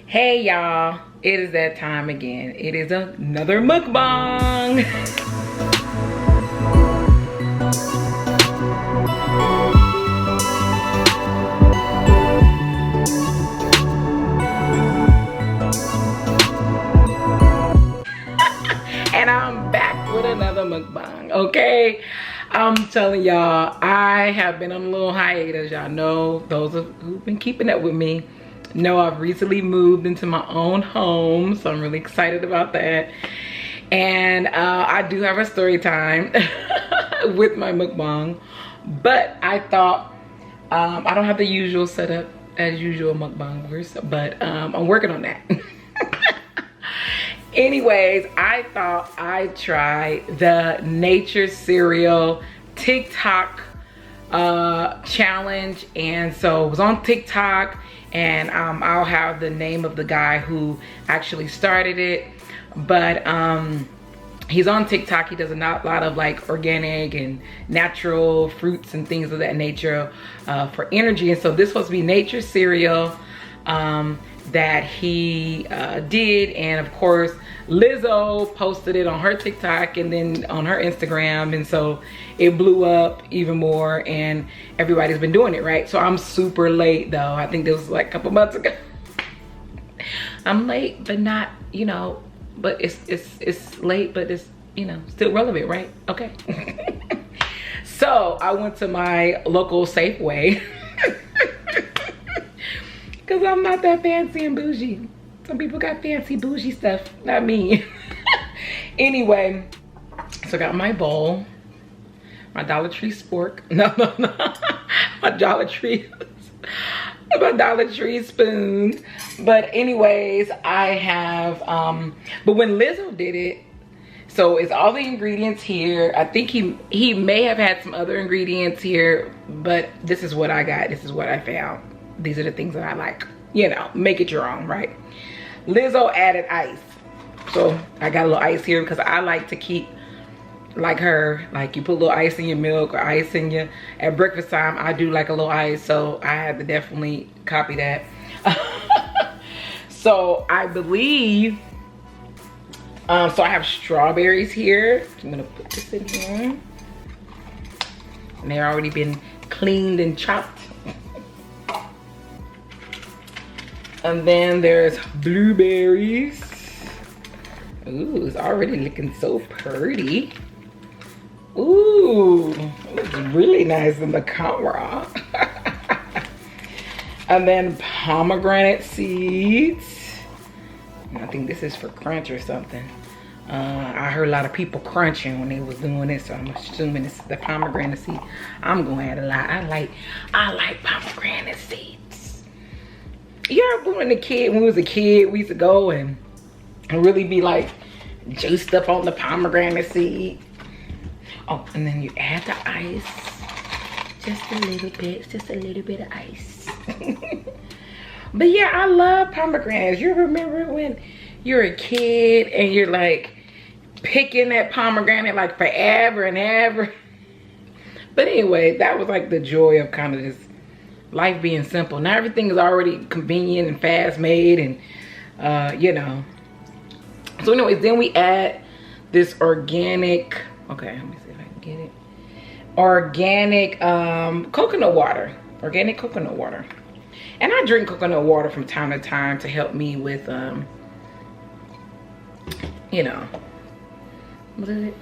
Hey y'all, it is that time again. It is another mukbang. And I'm back with another mukbang, okay? I'm telling y'all, I have been on a little hiatus. Y'all know, those who've been keeping up with me know I've recently moved into my own home, so I'm really excited about that. And I do have a story time with my mukbang, but I thought I don't have the usual setup as usual mukbangers, but I'm working on that. Anyways, I thought I'd try the nature cereal TikTok challenge, and so it was on TikTok, and I'll have the name of the guy who actually started it, but he's on TikTok. He does a lot of like organic and natural fruits and things of that nature for energy, and so this was to be nature cereal that he did, and of course Lizzo posted it on her TikTok and then on her Instagram, and so it blew up even more, and everybody's been doing it, right? So I'm super late though. I think this was like a couple months ago. I'm late, but not, you know, but it's late, but it's, you know, still relevant, right? Okay. So I went to my local Safeway because I'm not that fancy and bougie. Some people got fancy bougie stuff, not me. Anyway, so I got my bowl, my Dollar Tree spork. No. My Dollar Tree spoon. But anyways, I have, but when Lizzo did it, so it's all the ingredients here. I think he may have had some other ingredients here, but this is what I got. This is what I found. These are the things that I like. You know, make it your own, right? Lizzo added ice. So I got a little ice here because I like to keep like her, like you put a little ice in your milk or ice in your, at breakfast time, I do like a little ice. So I had to definitely copy that. So I believe, so I have strawberries here. I'm gonna put this in here. And they've already been cleaned and chopped. And then there's blueberries. Ooh, it's already looking so pretty. Ooh, it looks really nice in the camera. And then pomegranate seeds. I think this is for crunch or something. I heard a lot of people crunching when they was doing this, so I'm assuming it's the pomegranate seed. I'm gonna add a lot. I like pomegranate seeds. Yeah, when we was a kid, we used to go and really be like juiced up on the pomegranate seed. Oh, and then you add the ice, just a little bit of ice. But yeah, I love pomegranates. You remember when you're a kid and you're like picking that pomegranate like forever and ever? But anyway, that was like the joy of kind of this life being simple. Now everything is already convenient and fast made, and you know. So anyways, then we add this organic, okay, let me see if I can get it, organic coconut water. Organic coconut water. And I drink coconut water from time to time to help me with you know, what is it,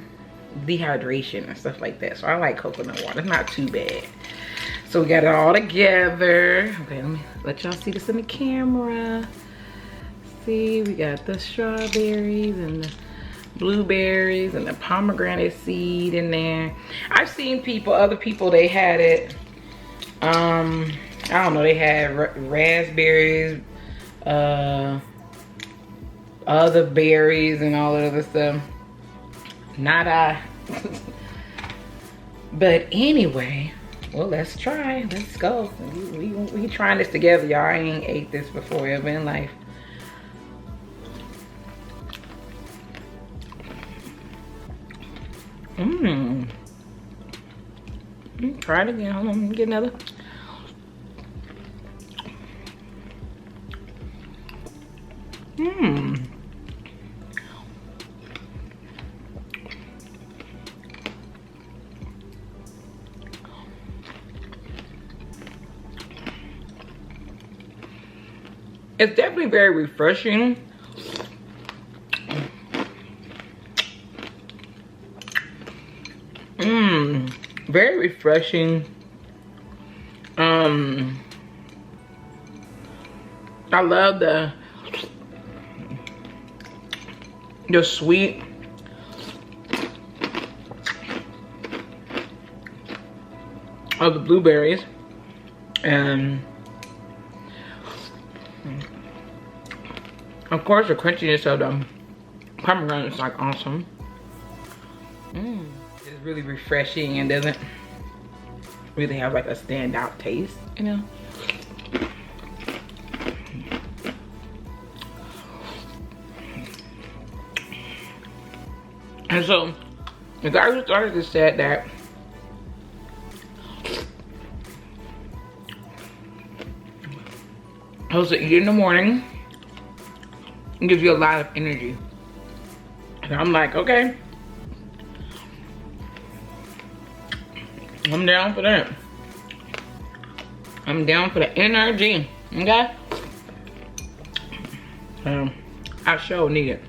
dehydration and stuff like that. So I like coconut water. It's not too bad. So we got it all together. Okay, let me let y'all see this in the camera. See, we got the strawberries and the blueberries and the pomegranate seed in there. I've seen people, other people, they had it, I don't know, they had raspberries, other berries and all that other stuff. Not I. But anyway, well, let's try. Let's go. We trying this together, y'all. I ain't ate this before ever in life. Try it again. Hold on, let me get another. Mmm. It's definitely very refreshing. Mmm, very refreshing. I love the sweet of the blueberries, and of course the crunchiness of the pomegranate is like awesome. It's really refreshing and doesn't really have like a standout taste, you know. And so the guy who started this said that I supposed to eat it in the morning. It gives you a lot of energy. And I'm like, okay, I'm down for that. I'm down for the energy, okay? I sure need it.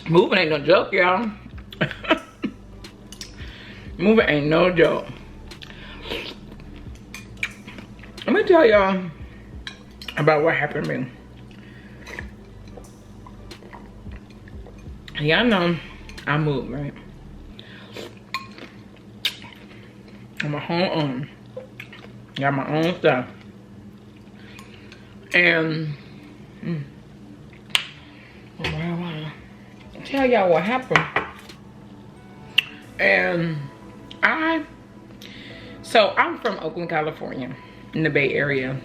Moving ain't no joke, y'all. Moving ain't no joke. Let me tell y'all about what happened to me. Y'all know I moved, right? I'm a homeowner. Got my own stuff. And tell y'all what happened. And so I'm from Oakland, California, in the Bay Area.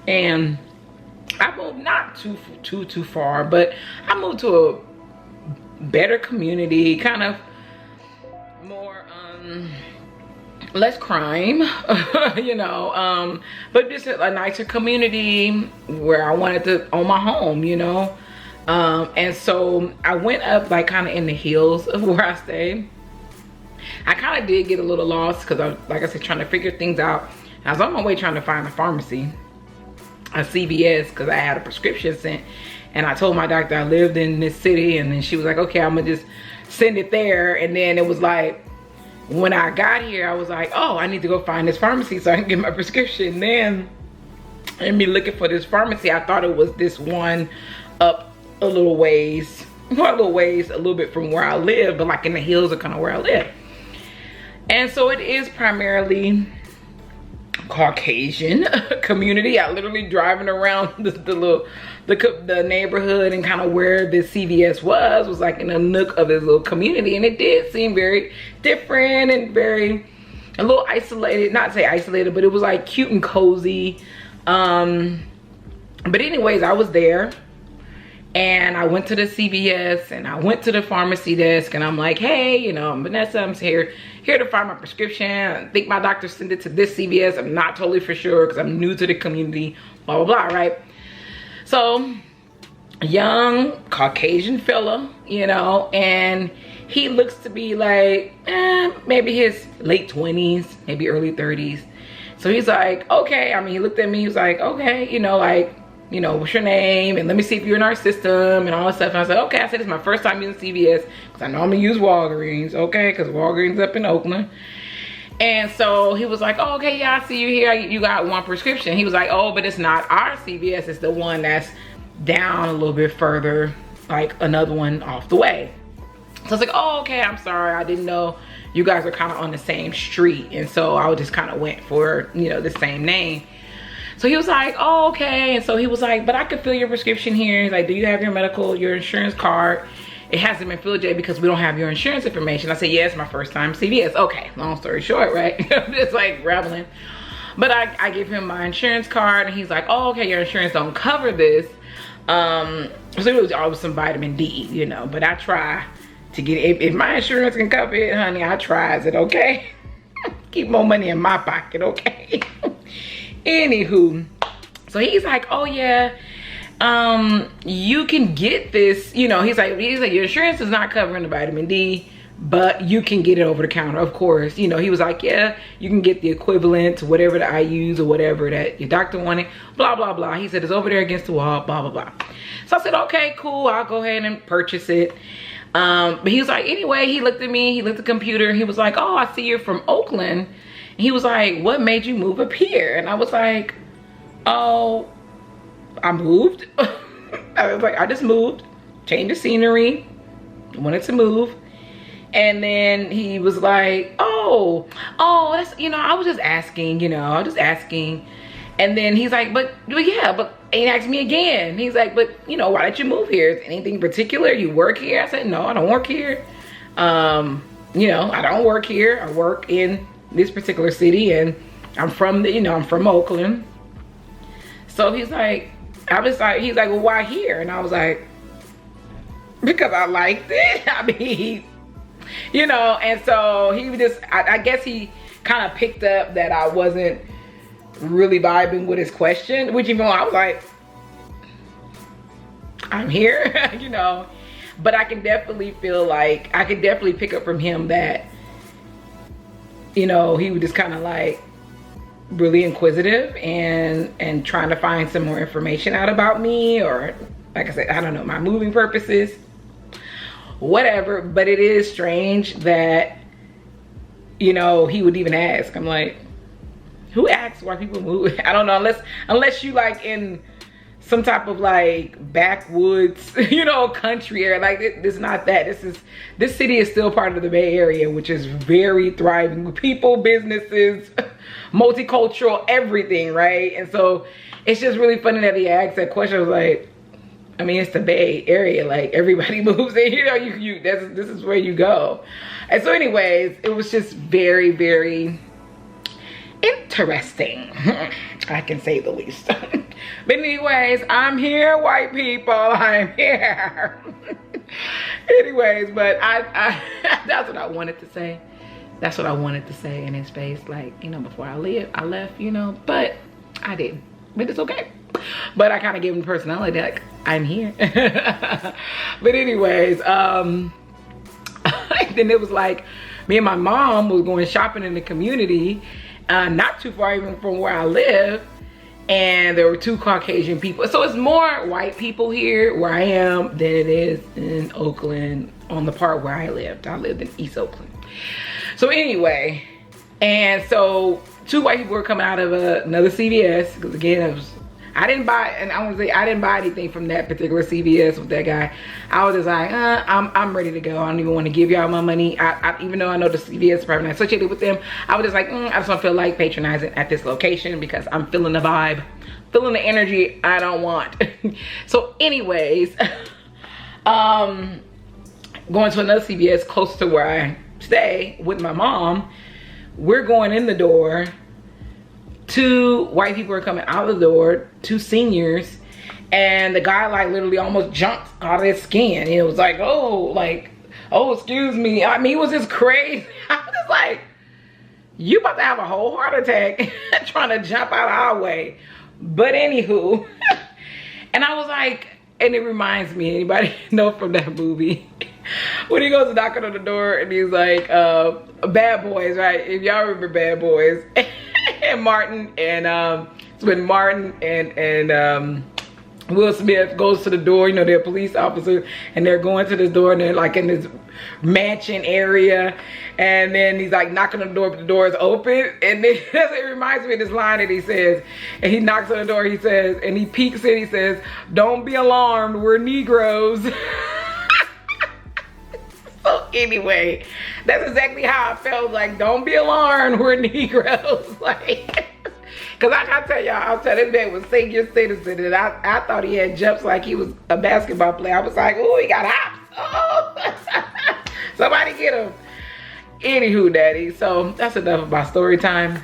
And I moved not too far, but I moved to a better community, kind of more less crime, you know, but just a nicer community where I wanted to own my home, you know. And so I went up like kind of in the hills of where I stay. I kind of did get a little lost because I was, like I said, trying to figure things out. I was on my way trying to find a pharmacy, a CVS, because I had a prescription sent. And I told my doctor I lived in this city, and then she was like, okay, I'm gonna just send it there. And then it was like, when I got here, I was like, oh, I need to go find this pharmacy so I can get my prescription. Then, and me looking for this pharmacy, I thought it was this one up a little ways, not a little ways, a little bit from where I live, but like in the hills of kind of where I live. And so it is primarily Caucasian community. I literally driving around the neighborhood, and kind of where this CVS was like in a nook of this little community, and it did seem very different and a little isolated. Not to say isolated, but it was like cute and cozy. But anyways, I was there. And I went to the CVS and I went to the pharmacy desk, and I'm like, hey, you know, I'm Vanessa, I'm here to find my prescription. I think my doctor sent it to this CVS. I'm not totally for sure because I'm new to the community, blah, blah, blah, right? So, young Caucasian fella, you know, and he looks to be like, maybe his late 20s, maybe early 30s. So he's like, okay, I mean, he looked at me, he was like, okay, you know, like, you know, what's your name? And let me see if you're in our system and all that stuff. And I said, okay. I said, it's my first time using CVS because I normally use Walgreens, okay? Because Walgreens up in Oakland. And so he was like, oh, okay, yeah, I see you here. You got one prescription. He was like, oh, but it's not our CVS. It's the one that's down a little bit further, like another one off the way. So I was like, oh, okay, I'm sorry. I didn't know you guys are kind of on the same street. And so I just kind of went for, you know, the same name. So he was like, oh, okay. And so he was like, but I could fill your prescription here. He's like, do you have your insurance card? It hasn't been filled yet because we don't have your insurance information. I said, yes, my first time CVS. Okay, long story short, right? I'm just like rambling. But I give him my insurance card, and he's like, oh, okay, your insurance don't cover this. So it was always some vitamin D, you know, but I try to get it. If my insurance can cover it, honey, I try. Is it okay? Keep more money in my pocket, okay? Anywho, So he's like, oh yeah, you can get this, you know, he's like, your insurance is not covering the vitamin D, but you can get it over the counter, of course. You know, he was like, yeah, you can get the equivalent to whatever that I use or whatever that your doctor wanted, blah, blah, blah. He said, it's over there against the wall, blah, blah, blah. So I said, okay, cool, I'll go ahead and purchase it. But he was like, anyway, he looked at me, he looked at the computer, he was like, oh, I see you're from Oakland. And he was like, what made you move up here? And I was like, oh, I moved. I was like, I just moved, changed the scenery, wanted to move. And then he was like, oh, that's, you know, I was just asking, you know, I was just asking. And then he's like, but yeah, but he asked me again. He's like, but you know, why did you move here? Is anything in particular? You work here? I said, no, I don't work here. You know, I don't work here. I work in this particular city, and I'm from the, you know, I'm from Oakland. So he's like, he's like, well, why here? And I was like, because I liked it. I mean, you know, and so he just, I guess he kind of picked up that I wasn't really vibing with his question, which even though I was like, I'm here, you know, but I can definitely feel like, I could definitely pick up from him that, you know, he was just kind of like really inquisitive and trying to find some more information out about me, or like I said, I don't know, my moving purposes, whatever. But it is strange that, you know, he would even ask. I'm like, who asks why people move? I don't know, unless you like in some type of like backwoods, you know, country area. Like this is not that. This city is still part of the Bay Area, which is very thriving with people, businesses, multicultural, everything, right? And so it's just really funny that he asked that question. I was like, I mean, it's the Bay Area, like everybody moves in, you know, this is where you go. And so anyways, it was just very, very interesting, I can say the least. But anyways, I'm here, white people, I'm here. Anyways, but I that's what I wanted to say. That's what I wanted to say in his face, like, you know, before I left, you know, but I didn't. But it's okay. But I kind of gave him personality, like, I'm here. But anyways, then it was like, me and my mom was going shopping in the community, not too far even from where I live, and there were 2 Caucasian people. So it's more white people here where I am than it is in Oakland on the part where I lived. I lived in East Oakland. So anyway, and so 2 white people were coming out of another CVS, because again, I didn't buy anything from that particular CVS with that guy. I was just like, I'm ready to go. I don't even want to give y'all my money. Even though I know the CVS is probably not associated with them, I was just like, I just don't feel like patronizing at this location because I'm feeling the vibe, feeling the energy I don't want. So anyways, going to another CVS close to where I stay with my mom. We're going in the door. 2 white people are coming out of the door, 2 seniors, and the guy like literally almost jumped out of his skin. It was like, oh, excuse me. I mean, it was just crazy. I was just like, you about to have a whole heart attack trying to jump out of our way. But anywho, and I was like, and it reminds me, anybody know from that movie? When he goes knocking on the door and he's like, Bad Boys, right? If y'all remember Bad Boys. And Martin, and it's when Martin and Will Smith goes to the door, you know, they're police officers, and they're going to this door, and they're like in this mansion area, and then he's like knocking on the door, but the door is open, and then it reminds me of this line that he says, and he knocks on the door, he says, and he peeks in, he says, don't be alarmed, we're Negroes. So anyway, that's exactly how I felt, like, don't be alarmed, we're Negroes. Like, cause I gotta tell y'all, I'll tell this man was senior citizen, and I thought he had jumps like he was a basketball player. I was like, oh, he got hops. Oh. Somebody get him. Anywho, daddy, so that's enough about story time.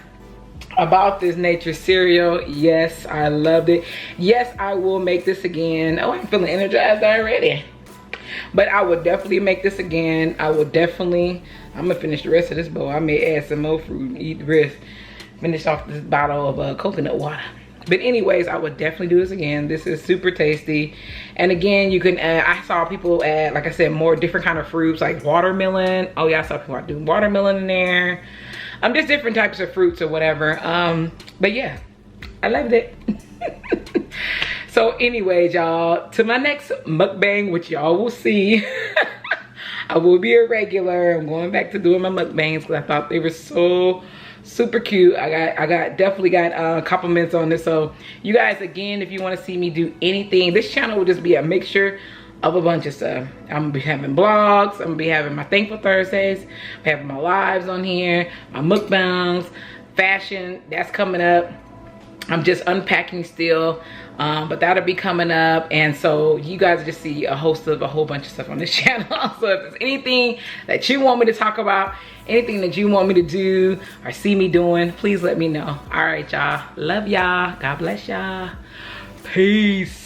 About this nature cereal, yes, I loved it. Yes, I will make this again. Oh, I'm feeling energized already. But I would definitely make this again. I'm gonna finish the rest of this bowl. I may add some more fruit and eat the rest. Finish off this bottle of coconut water. But anyways, I would definitely do this again. This is super tasty. And again, you can add, I saw people add, like I said, more different kind of fruits like watermelon. Oh yeah, I saw people do watermelon in there. Just different types of fruits or whatever. But yeah, I loved it. So anyways, y'all, to my next mukbang, which y'all will see. I will be a regular. I'm going back to doing my mukbangs because I thought they were so super cute. Definitely got compliments on this. So you guys, again, if you want to see me do anything, this channel will just be a mixture of a bunch of stuff. I'm gonna be having vlogs. I'm gonna be having my Thankful Thursdays. I'm having my lives on here, my mukbangs, fashion, that's coming up. I'm just unpacking still, but that'll be coming up. And so you guys just see a host of a whole bunch of stuff on this channel. So if there's anything that you want me to talk about, anything that you want me to do or see me doing, please let me know. All right, y'all. Love y'all. God bless y'all. Peace.